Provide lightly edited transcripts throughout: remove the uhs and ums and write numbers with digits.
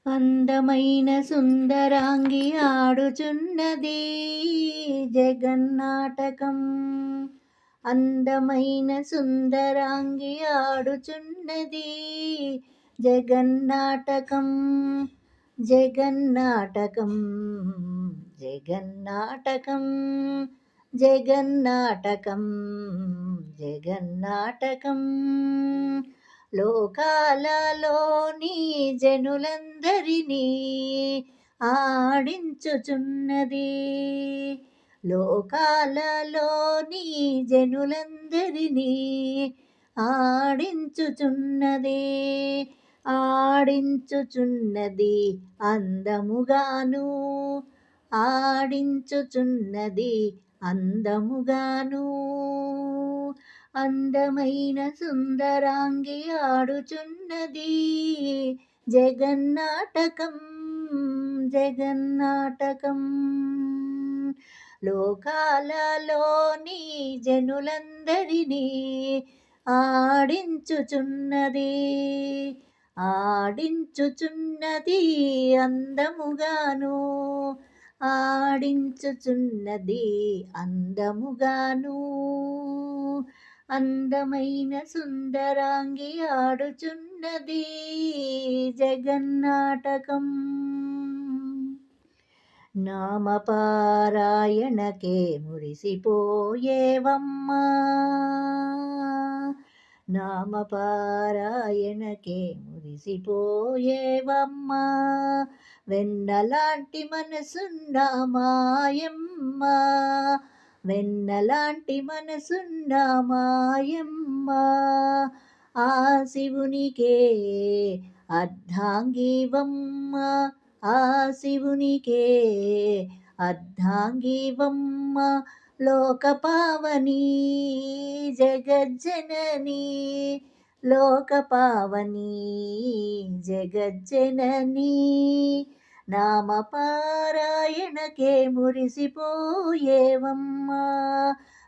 అందమైన సుందరాంగి ఆడుచున్నది జగన్నాటకం. అందమైన సుందరాంగి ఆడుచున్నది జగన్నాటకం. జగన్నాటకం జగన్నాటకం జగన్నాటకం జగన్నాటకం. లోకాలలోని జనులందరినీ ఆడించుచున్నది. లోకాలలోని జనులందరినీ ఆడించుచున్నది. ఆడించుచున్నది అందముగాను. ఆడించుచున్నది అందముగాను. అందమైన సుందరాంగి ఆడుచున్నది జగన్నాటకం. జగన్నాటకం. లోకాలలోని జనులందరినీ ఆడించుచున్నది. ఆడించుచున్నది అందముగాను. ఆడించుచున్నది అందముగాను. అందమైన సుందరాంగి ఆడుచున్నది జగన్నాటకం. నామపారాయణకే మురిసిపోయేవమ్మా. నామపారాయణకే మురిసిపోయేవమ్మా. వెన్నలాంటి మనసున్న మాయమ్మ. వెన్నలాంటి మనసున్న మాయమ్మ. ఆ శివునికే అర్ధాంగివమ్మ. ఆ శివునికే అర్ధాంగివమ్మ. లోకపావని జగజ్జనని. లోకపావని జగజ్జనని. నామపారాయణకే మురిసిపోయేవమ్మా.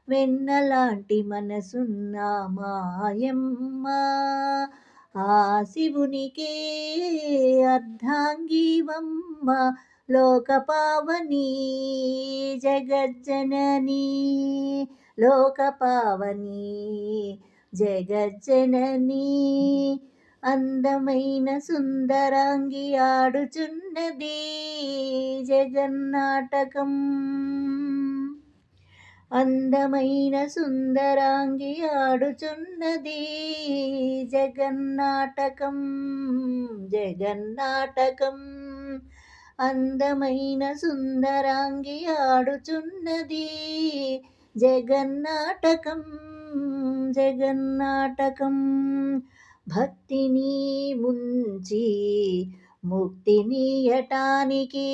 వెన్నలాంటి మనసున్న మాయమ్మ. ఆ శివునికే అర్ధాంగివమ్మ. లోకపావని జగజ్జనని. లోకపావని జగజ్జనని. అందమైన సుందరాంగి ఆడుచున్నది జగన్నాటకం. అందమైన సుందరాంగి ఆడుచున్నది జగన్నాటకం. జగన్నాటకం. అందమైన సుందరాంగి ఆడుచున్నది జగన్నాటకం. జగన్నాటకం. భక్తిని ముంచి ముక్తినియటానికి.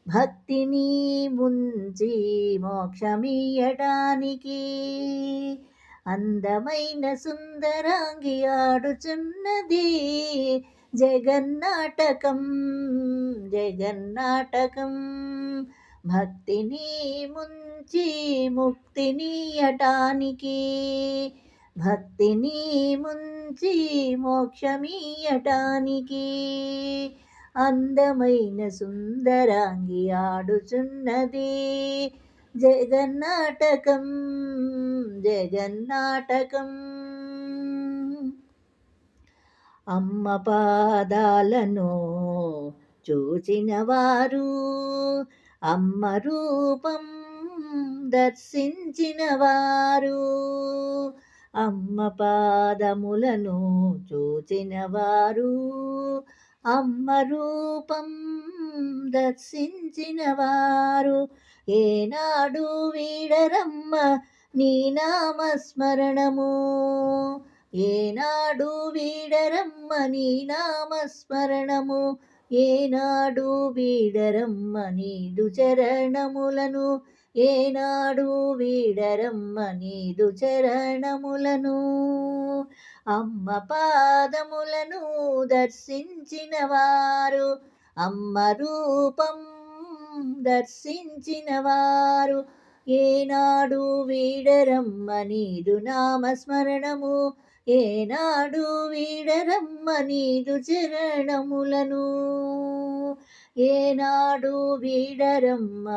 భక్తిని ముంచి మోక్షమియటానికి. అందమైన సుందరాంగి ఆడుచున్నది జగన్నాటకం. జగన్నాటకం. భక్తిని ముంచి ముక్తినియటానికి. భక్తిని ముంచి మోక్షమియటానికి. అందమైన సుందరాంగి ఆడుచున్నది జగన్నాటకం. జగన్నాటకం. అమ్మ పాదాలను చూచినవారు. అమ్మ రూపం దర్శించినవారు. అమ్మ పాదములను చూచినవారు. అమ్మ రూపం దర్శించినవారు. ఏనాడు వీడరమ్మ నీ నామస్మరణము. ఏనాడు వీడరమ్మ నీ నామస్మరణము. ఏనాడు వీడరమ్మ నీదు చరణములను. ఏనాడు వీడరమ్మ నీదు చరణములను. అమ్మ పాదములను దర్శించినవారు. అమ్మ రూపం దర్శించినవారు. ఏనాడు వీడరమ్మ నీదు నామస్మరణము. ఏనాడు వీడరమ్మ నీదు చరణములను. ఏనాడు వీడరమ్మ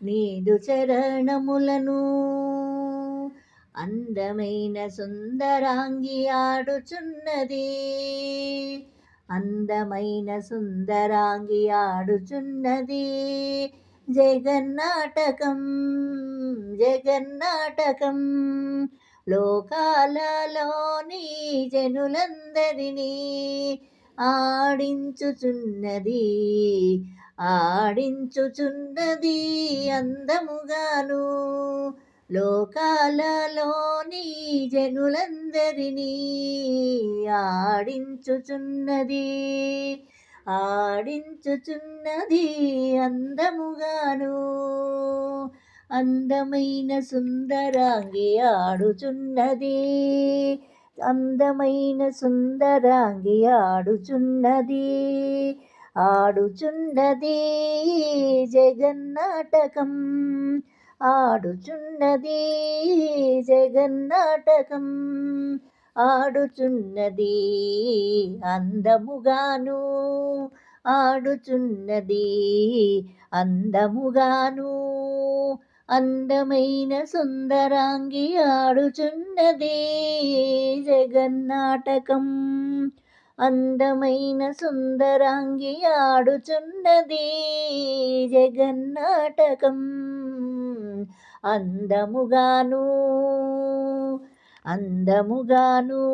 నీదు చరణములను. అందమైన సుందరాంగి ఆడుచున్నది, అందమైన సుందరాంగి ఆడుచున్నది. జగన్నాటకం జగన్నాటకం, లోకాలలోని జనులందరినీ ఆడించుచున్నది, ఆడించుచున్నది అందముగాను. లోకాలలోని జనులందరినీ ఆడించుచున్నది, ఆడించుచున్నది అందముగాను. అందమైన సుందరాంగి ఆడుచున్నది, అందమైన సుందరాంగి ఆడుచున్నది, ఆడుచున్నది జగన్నాటకం, ఆడుచున్నది జగన్నాటకం. ఆడుచున్నది అందముగాను, ఆడుచున్నది అందముగాను. అందమైన సుందరాంగి ఆడుచున్నది జగన్నాటకం, అందమైన సుందరాంగి ఆడుచున్నది జగన్నాటకం. అందముగాను, అందముగాను.